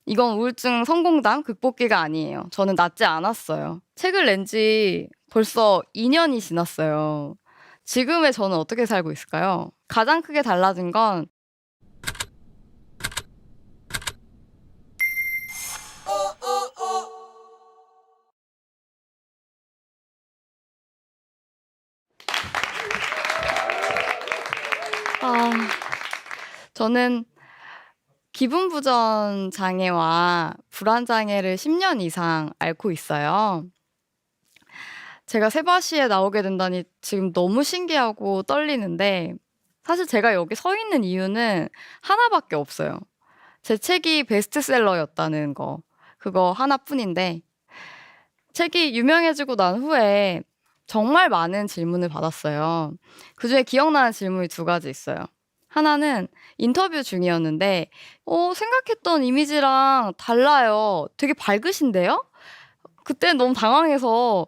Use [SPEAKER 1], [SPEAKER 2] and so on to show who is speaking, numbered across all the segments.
[SPEAKER 1] 이건 우울증 성공담 극복기가 아니에요. 저는 낫지 않았어요. 책을 낸 지 벌써 2년이 지났어요. 지금의 저는 어떻게 살고 있을까요? 가장 크게 달라진 건 아, 저는 기분 부전 장애와 불안 장애를 10년 이상 앓고 있어요. 제가 세바시에 나오게 된다니 지금 너무 신기하고 떨리는데 사실 제가 여기 서 있는 이유는 하나밖에 없어요. 제 책이 베스트셀러였다는 거. 그거 하나뿐인데 책이 유명해지고 난 후에 정말 많은 질문을 받았어요. 그중에 기억나는 질문이 두 가지 있어요. 하나는 인터뷰 중이었는데 생각했던 이미지랑 달라요. 되게 밝으신데요? 그때 너무 당황해서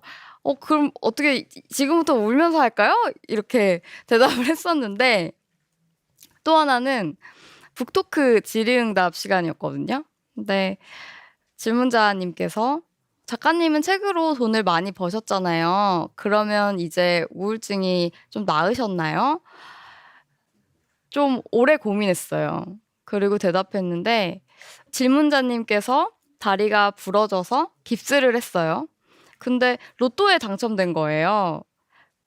[SPEAKER 1] 그럼 어떻게 지금부터 울면서 할까요? 이렇게 대답을 했었는데 또 하나는 북토크 질의응답 시간이었거든요. 근데 질문자님께서 작가님은 책으로 돈을 많이 버셨잖아요. 그러면 이제 우울증이 좀 나으셨나요? 좀 오래 고민했어요. 그리고 대답했는데 질문자님께서 다리가 부러져서 깁스를 했어요. 근데 로또에 당첨된 거예요.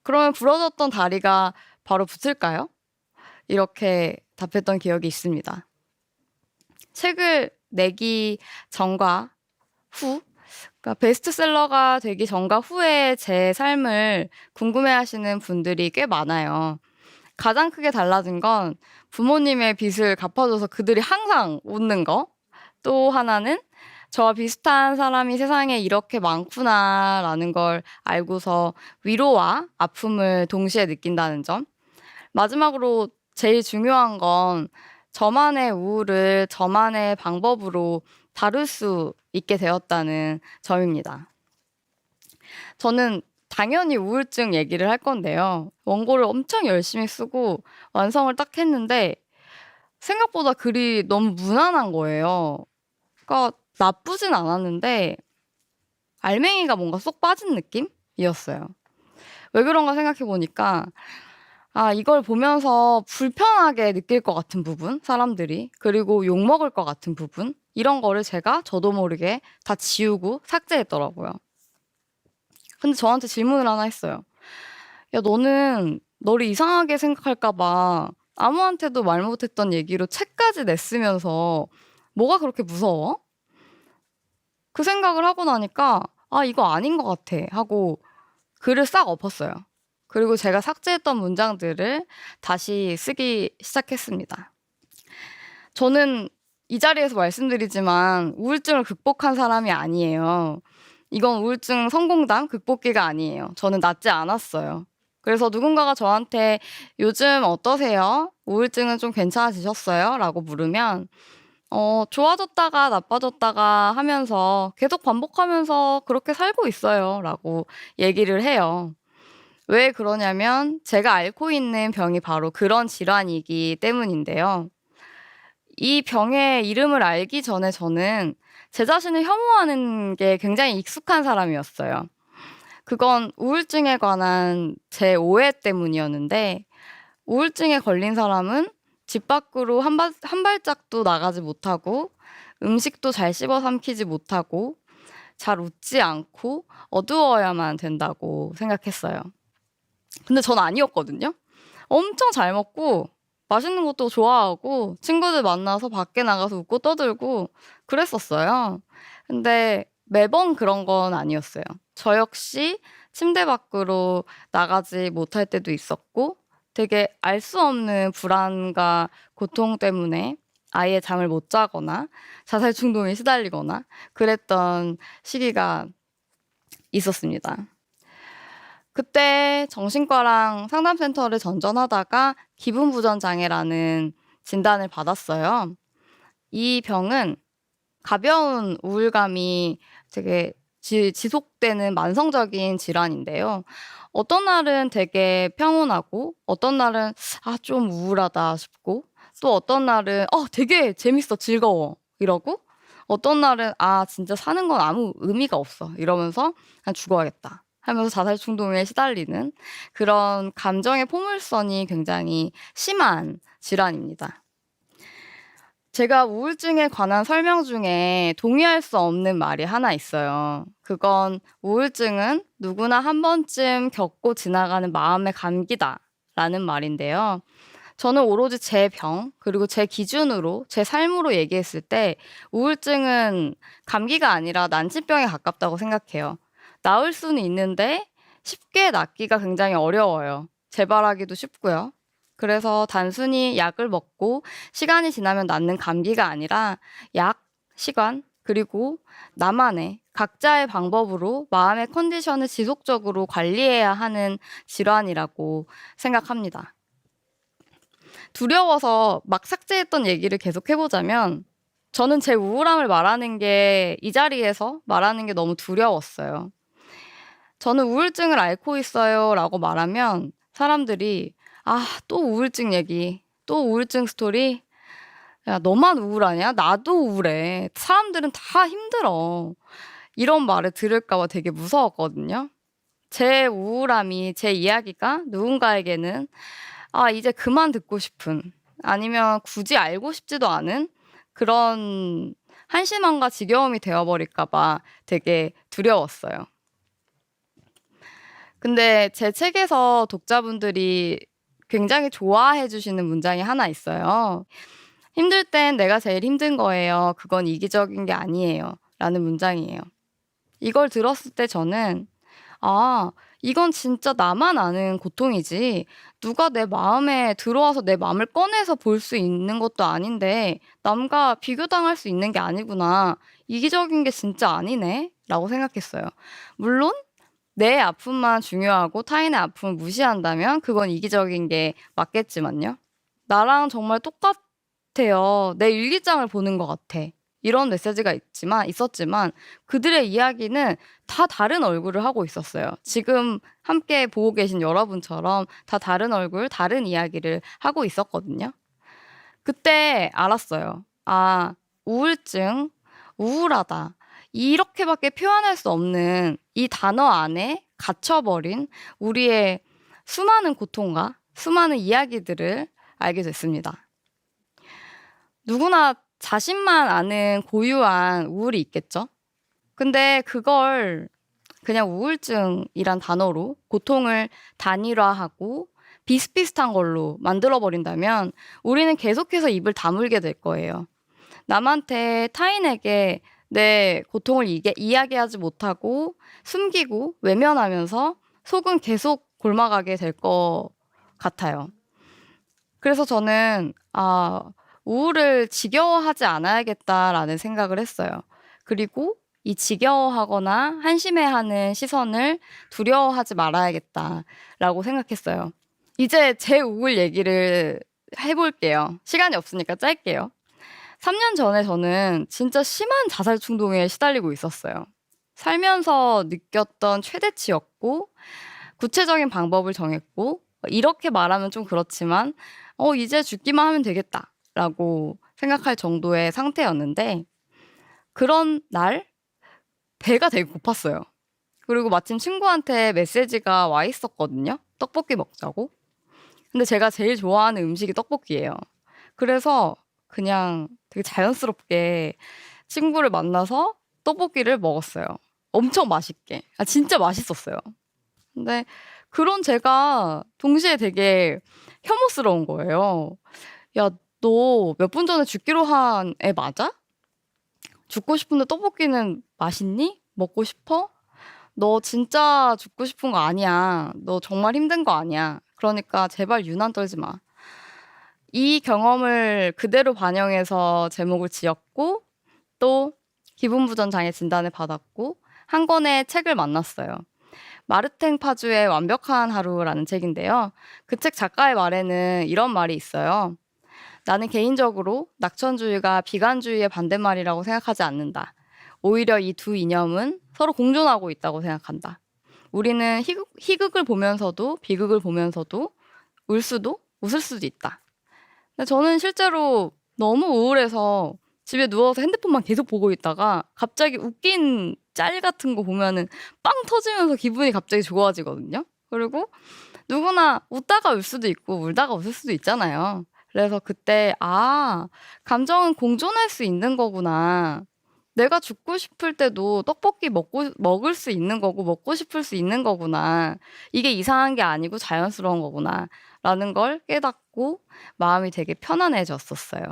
[SPEAKER 1] 그러면 부러졌던 다리가 바로 붙을까요? 이렇게 답했던 기억이 있습니다. 책을 내기 전과 후, 그러니까 베스트셀러가 되기 전과 후에 제 삶을 궁금해하시는 분들이 꽤 많아요. 가장 크게 달라진 건 부모님의 빚을 갚아줘서 그들이 항상 웃는 거. 또 하나는 저와 비슷한 사람이 세상에 이렇게 많구나라는 걸 알고서 위로와 아픔을 동시에 느낀다는 점. 마지막으로 제일 중요한 건 저만의 우울을 저만의 방법으로 다룰 수 있게 되었다는 점입니다. 저는 당연히 우울증 얘기를 할 건데요. 원고를 엄청 열심히 쓰고 완성을 딱 했는데 생각보다 글이 너무 무난한 거예요. 그러니까 나쁘진 않았는데 알맹이가 뭔가 쏙 빠진 느낌이었어요. 왜 그런가 생각해 보니까 이걸 보면서 불편하게 느낄 것 같은 부분, 사람들이. 그리고 욕먹을 것 같은 부분. 이런 거를 제가 저도 모르게 다 지우고 삭제했더라고요. 근데 저한테 질문을 하나 했어요. 야, 너는 너를 이상하게 생각할까 봐 아무한테도 말 못했던 얘기로 책까지 냈으면서 뭐가 그렇게 무서워? 그 생각을 하고 나니까 이거 아닌 것 같아 하고 글을 싹 엎었어요. 그리고 제가 삭제했던 문장들을 다시 쓰기 시작했습니다. 저는 이 자리에서 말씀드리지만 우울증을 극복한 사람이 아니에요. 이건 우울증 성공담 극복기가 아니에요. 저는 낫지 않았어요. 그래서 누군가가 저한테 요즘 어떠세요? 우울증은 좀 괜찮아지셨어요? 라고 물으면 좋아졌다가 나빠졌다가 하면서 계속 반복하면서 그렇게 살고 있어요. 라고 얘기를 해요. 왜 그러냐면 제가 앓고 있는 병이 바로 그런 질환이기 때문인데요. 이 병의 이름을 알기 전에 저는 제 자신을 혐오하는 게 굉장히 익숙한 사람이었어요. 그건 우울증에 관한 제 오해 때문이었는데 우울증에 걸린 사람은 집 밖으로 한 발짝도 나가지 못하고 음식도 잘 씹어 삼키지 못하고 잘 웃지 않고 어두워야만 된다고 생각했어요. 근데 전 아니었거든요. 엄청 잘 먹고 맛있는 것도 좋아하고 친구들 만나서 밖에 나가서 웃고 떠들고 그랬었어요. 근데 매번 그런 건 아니었어요. 저 역시 침대 밖으로 나가지 못할 때도 있었고 되게 알 수 없는 불안과 고통 때문에 아예 잠을 못 자거나 자살 충동에 시달리거나 그랬던 시기가 있었습니다. 그때 정신과랑 상담센터를 전전하다가 기분부전 장애라는 진단을 받았어요. 이 병은 가벼운 우울감이 되게 지속되는 만성적인 질환인데요. 어떤 날은 되게 평온하고 어떤 날은 좀 우울하다 싶고 또 어떤 날은 되게 재밌어, 즐거워 이러고 어떤 날은 '아 진짜 사는 건 아무 의미가 없어.' 이러면서 '그냥 죽어야겠다.' 하면서 자살 충동에 시달리는 그런 감정의 포물선이 굉장히 심한 질환입니다. 제가 우울증에 관한 설명 중에 동의할 수 없는 말이 하나 있어요. 그건 "우울증은 누구나 한 번쯤 겪고 지나가는 마음의 감기다."라는 말인데요. 저는 오로지 제 병 그리고 제 기준으로 제 삶으로 얘기했을 때 우울증은 감기가 아니라 난치병에 가깝다고 생각해요. 나을 수는 있는데 쉽게 낫기가 굉장히 어려워요. 재발하기도 쉽고요. 그래서 단순히 약을 먹고 시간이 지나면 낫는 감기가 아니라 약, 시간, 그리고 나만의 각자의 방법으로 마음의 컨디션을 지속적으로 관리해야 하는 질환이라고 생각합니다. 두려워서 막 삭제했던 얘기를 계속 해보자면 저는 제 우울함을 말하는 게 이 자리에서 말하는 게 너무 두려웠어요. 저는 우울증을 앓고 있어요 라고 말하면 사람들이 아, 또 우울증 얘기, 또 우울증 스토리? 야, 너만 우울하냐? 나도 우울해. 사람들은 다 힘들어. 이런 말을 들을까봐 되게 무서웠거든요. 제 우울함이, 제 이야기가 누군가에게는 아, 이제 그만 듣고 싶은 아니면 굳이 알고 싶지도 않은 그런 한심함과 지겨움이 되어버릴까봐 되게 두려웠어요. 근데 제 책에서 독자분들이 굉장히 좋아해 주시는 문장이 하나 있어요. "힘들 땐 내가 제일 힘든 거예요. 그건 이기적인 게 아니에요." 라는 문장이에요. 이걸 들었을 때 저는 '아, 이건 진짜 나만 아는 고통이지 누가 내 마음에 들어와서 내 마음을 꺼내서 볼 수 있는 것도 아닌데 남과 비교당할 수 있는 게 아니구나. 이기적인 게 진짜 아니네.'라고 생각했어요. 물론 내 아픔만 중요하고 타인의 아픔을 무시한다면 그건 이기적인 게 맞겠지만요. 나랑 정말 똑같아요. 내 일기장을 보는 것 같아. 이런 메시지가 있었지만 그들의 이야기는 다 다른 얼굴을 하고 있었어요. 지금 함께 보고 계신 여러분처럼 다 다른 얼굴, 다른 이야기를 하고 있었거든요. 그때 알았어요. 아, 우울증, 우울하다. 이렇게밖에 표현할 수 없는 이 단어 안에 갇혀버린 우리의 수많은 고통과 수많은 이야기들을 알게 됐습니다. 누구나 자신만 아는 고유한 우울이 있겠죠? 근데 그걸 그냥 우울증이란 단어로 고통을 단일화하고 비슷비슷한 걸로 만들어버린다면 우리는 계속해서 입을 다물게 될 거예요. 남한테 타인에게 내 고통을 이야기하지 못하고 숨기고 외면하면서 속은 계속 골마가게 될 것 같아요. 그래서 저는 우울을 지겨워하지 않아야겠다라는 생각을 했어요. 그리고 이 지겨워하거나 한심해하는 시선을 두려워하지 말아야겠다라고 생각했어요. 이제 제 우울 얘기를 해볼게요. 시간이 없으니까 짧게요. 3년 전에 저는 진짜 심한 자살 충동에 시달리고 있었어요. 살면서 느꼈던 최대치였고 구체적인 방법을 정했고 이렇게 말하면 좀 그렇지만 이제 죽기만 하면 되겠다라고 생각할 정도의 상태였는데 그런 날 배가 되게 고팠어요. 그리고 마침 친구한테 메시지가 와 있었거든요. 떡볶이 먹자고. 근데 제가 제일 좋아하는 음식이 떡볶이예요. 그래서 그냥 되게 자연스럽게 친구를 만나서 떡볶이를 먹었어요. 엄청 맛있게. 진짜 맛있었어요. 근데 그런 제가 동시에 되게 혐오스러운 거예요. "야, 너 몇 분 전에 죽기로 한 애 맞아? 죽고 싶은데 떡볶이는 맛있니? 먹고 싶어? 너 진짜 죽고 싶은 거 아니야. 너 정말 힘든 거 아니야. 그러니까 제발 유난 떨지 마." 이 경험을 그대로 반영해서 제목을 지었고 또 기분 부전 장애 진단을 받았고 한 권의 책을 만났어요. 마르탱 파주의 완벽한 하루라는 책인데요. 그 책 작가의 말에는 이런 말이 있어요. "나는 개인적으로 낙천주의가 비관주의의 반대말이라고 생각하지 않는다. 오히려 이 두 이념은 서로 공존하고 있다고 생각한다. 우리는 희극을 보면서도 비극을 보면서도 울 수도 웃을 수도 있다." 근데 저는 실제로 너무 우울해서 집에 누워서 핸드폰만 계속 보고 있다가 갑자기 웃긴 짤 같은 거 보면은 빵 터지면서 기분이 갑자기 좋아지거든요. 그리고 누구나 웃다가 울 수도 있고 울다가 웃을 수도 있잖아요. 그래서 그때 '아 감정은 공존할 수 있는 거구나. 내가 죽고 싶을 때도 떡볶이 먹을 수 있는 거고 먹고 싶을 수 있는 거구나. 이게 이상한 게 아니고 자연스러운 거구나.'라는 걸 깨닫고 마음이 되게 편안해졌었어요.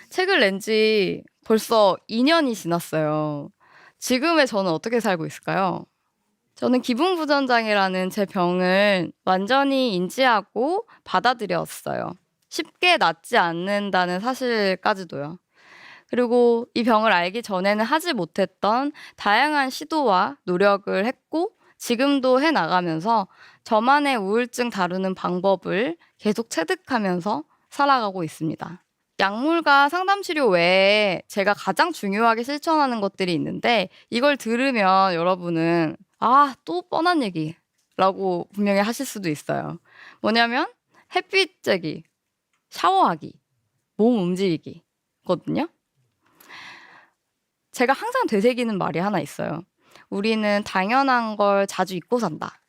[SPEAKER 1] 책을 낸 지 벌써 2 년이 지났어요. 지금의 저는 어떻게 살고 있을까요? 저는 기분부전장애라는 제 병을 완전히 인지하고 받아들였어요. 쉽게 낫지 않는다는 사실까지도요. 그리고 이 병을 알기 전에는 하지 못했던 다양한 시도와 노력을 했고 지금도 해 나가면서 저만의 우울증 다루는 방법을 계속 체득하면서 살아가고 있습니다. 약물과 상담 치료 외에 제가 가장 중요하게 실천하는 것들이 있는데 이걸 들으면 여러분은 '아 또 뻔한 얘기.'라고 분명히 하실 수도 있어요. 뭐냐면 햇빛 쬐기, 샤워하기, 몸 움직이기거든요. 제가 항상 되새기는 말이 하나 있어요. "우리는 당연한 걸 자주 잊고 산다."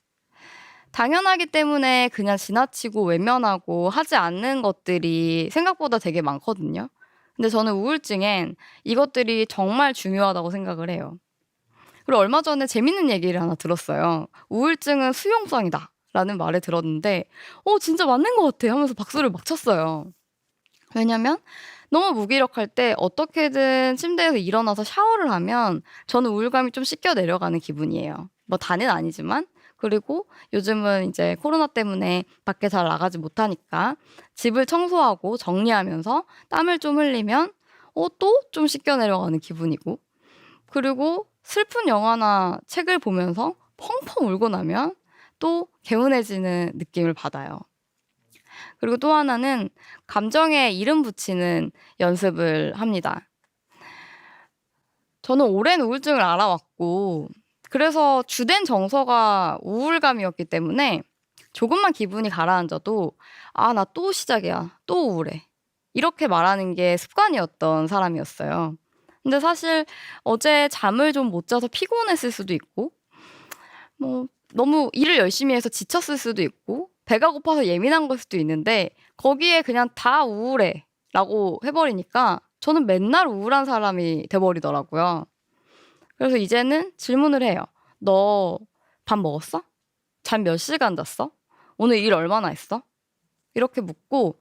[SPEAKER 1] 당연하기 때문에 그냥 지나치고 외면하고 하지 않는 것들이 생각보다 되게 많거든요. 근데 저는 우울증엔 이것들이 정말 중요하다고 생각을 해요. 그리고 얼마 전에 재밌는 얘기를 하나 들었어요. "우울증은 수용성이다."라는 말을 들었는데 진짜 맞는 것 같아." 하면서 박수를 막 쳤어요. 왜냐면 너무 무기력할 때 어떻게든 침대에서 일어나서 샤워를 하면 저는 우울감이 좀 씻겨 내려가는 기분이에요. 뭐 다는 아니지만. 그리고 요즘은 이제 코로나 때문에 밖에 잘 나가지 못하니까 집을 청소하고 정리하면서 땀을 좀 흘리면 또 좀 씻겨 내려가는 기분이고 그리고 슬픈 영화나 책을 보면서 펑펑 울고 나면 또 개운해지는 느낌을 받아요. 그리고 또 하나는 감정에 이름 붙이는 연습을 합니다. 저는 오랜 우울증을 알아왔고 그래서 주된 정서가 우울감이었기 때문에 조금만 기분이 가라앉아도 '아 나 또 시작이야. 또 우울해.' 이렇게 말하는 게 습관이었던 사람이었어요. 근데 사실 어제 잠을 좀 못 자서 피곤했을 수도 있고 뭐 너무 일을 열심히 해서 지쳤을 수도 있고 배가 고파서 예민한 걸 수도 있는데 거기에 그냥 "다 우울해."라고 해 버리니까 저는 맨날 우울한 사람이 돼 버리더라고요. 그래서 이제는 질문을 해요. "너 밥 먹었어? 잠 몇 시간 잤어? 오늘 일 얼마나 했어?" 이렇게 묻고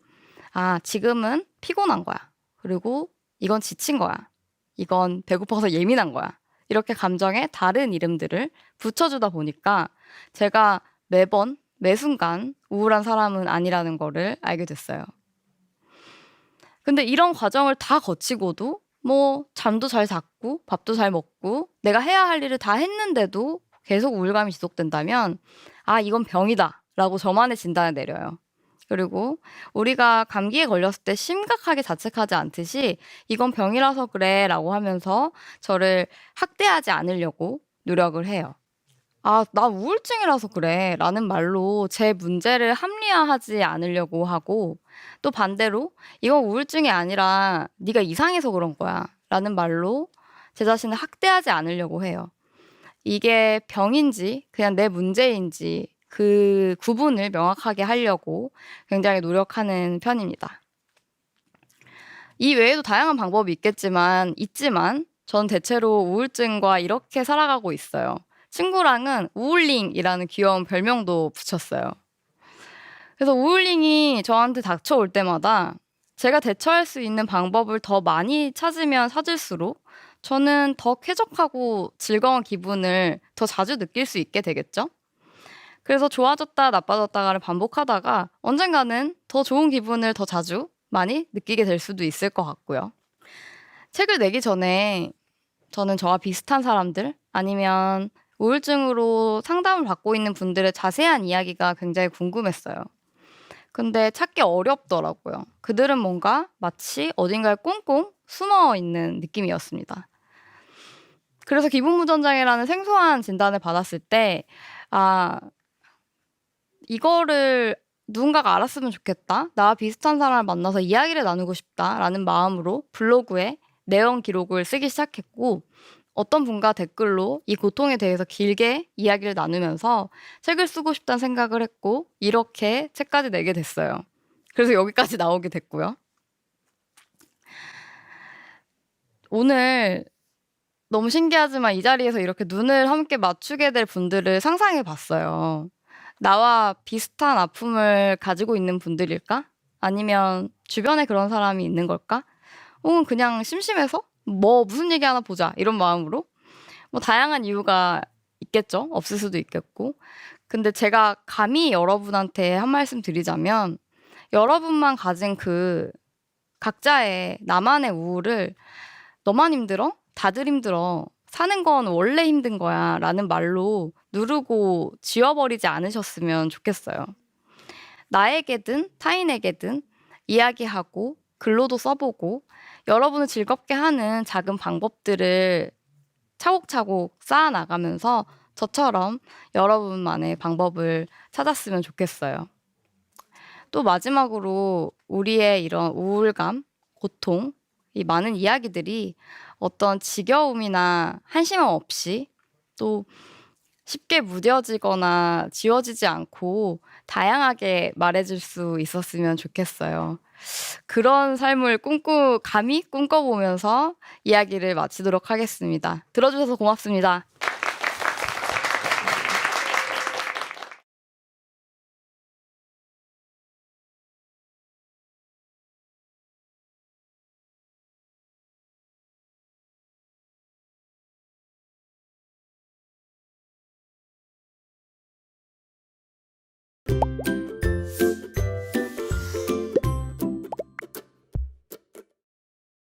[SPEAKER 1] "아 지금은 피곤한 거야. 그리고 이건 지친 거야. 이건 배고파서 예민한 거야." 이렇게 감정에 다른 이름들을 붙여주다 보니까 제가 매번 매 순간 우울한 사람은 아니라는 거를 알게 됐어요. 근데 이런 과정을 다 거치고도 뭐 잠도 잘 잤고 밥도 잘 먹고 내가 해야 할 일을 다 했는데도 계속 우울감이 지속된다면 '아 이건 병이다.'라고 저만의 진단을 내려요. 그리고 우리가 감기에 걸렸을 때 심각하게 자책하지 않듯이 "이건 병이라서 그래."라고 하면서 저를 학대하지 않으려고 노력을 해요. "아 나 우울증이라서 그래."라는 말로 제 문제를 합리화하지 않으려고 하고 또 반대로 "이건 우울증이 아니라 네가 이상해서 그런 거야."라는 말로 제 자신을 학대하지 않으려고 해요. 이게 병인지 그냥 내 문제인지 그 구분을 명확하게 하려고 굉장히 노력하는 편입니다. 이 외에도 다양한 방법이 있지만 전 대체로 우울증과 이렇게 살아가고 있어요. 친구랑은 우울링이라는 귀여운 별명도 붙였어요. 그래서 우울링이 저한테 닥쳐올 때마다 제가 대처할 수 있는 방법을 더 많이 찾을수록 저는 더 쾌적하고 즐거운 기분을 더 자주 느낄 수 있게 되겠죠? 그래서 좋아졌다 나빠졌다가를 반복하다가 언젠가는 더 좋은 기분을 더 자주 많이 느끼게 될 수도 있을 것 같고요. 책을 내기 전에 저는 저와 비슷한 사람들 아니면 우울증으로 상담을 받고 있는 분들의 자세한 이야기가 굉장히 궁금했어요. 근데 찾기 어렵더라고요. 그들은 뭔가 마치 어딘가에 꽁꽁 숨어 있는 느낌이었습니다. 그래서 기분무전장애라는 생소한 진단을 받았을 때 '아 이거를 누군가가 알았으면 좋겠다. 나와 비슷한 사람을 만나서 이야기를 나누고 싶다라는 마음으로 블로그에 내용 기록을 쓰기 시작했고, 어떤 분과 댓글로 이 고통에 대해서 길게 이야기를 나누면서 책을 쓰고 싶다는 생각을 했고, 이렇게 책까지 내게 됐어요. 그래서 여기까지 나오게 됐고요. 오늘 너무 신기하지만 이 자리에서 이렇게 눈을 함께 맞추게 될 분들을 상상해 봤어요. 나와 비슷한 아픔을 가지고 있는 분들일까? 아니면 주변에 그런 사람이 있는 걸까? 혹은 그냥 심심해서 뭐 무슨 얘기 하나 보자 이런 마음으로 뭐 다양한 이유가 있겠죠. 없을 수도 있겠고. 근데 제가 감히 여러분한테 한 말씀 드리자면 여러분만 가진 그 각자의 나만의 우울을 "너만 힘들어? 다들 힘들어. 사는 건 원래 힘든 거야." 라는 말로 누르고 지워버리지 않으셨으면 좋겠어요. 나에게든 타인에게든 이야기하고 글로도 써 보고 여러분을 즐겁게 하는 작은 방법들을 차곡차곡 쌓아 나가면서 저처럼 여러분만의 방법을 찾았으면 좋겠어요. 또 마지막으로 우리의 이런 우울감, 고통, 이 많은 이야기들이 어떤 지겨움이나 한심함 없이 또 쉽게 무뎌지거나 지워지지 않고 다양하게 말해줄 수 있었으면 좋겠어요. 그런 삶을 감히 꿈꿔보면서 이야기를 마치도록 하겠습니다. 들어주셔서 고맙습니다.